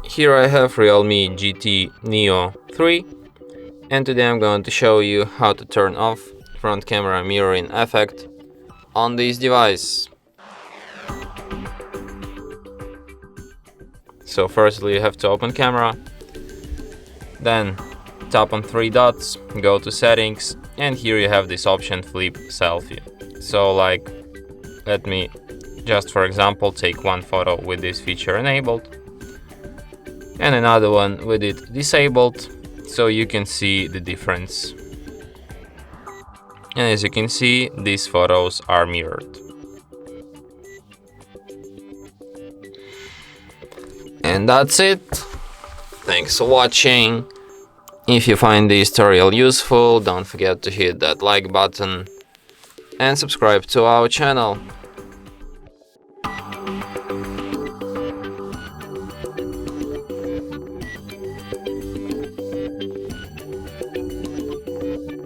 Here I have Realme GT Neo 3, and today I'm going to show you how to turn off front camera mirroring effect on this device. So firstly you have to open camera, then tap on three dots, go to settings, and here you have this option flip selfie. So let me just for example take one photo with this feature enabled and another one with it disabled, so you can see the difference. And as you can see, these photos are mirrored. And that's it. Thanks for watching. If you find this tutorial useful, don't forget to hit that like button and subscribe to our channel.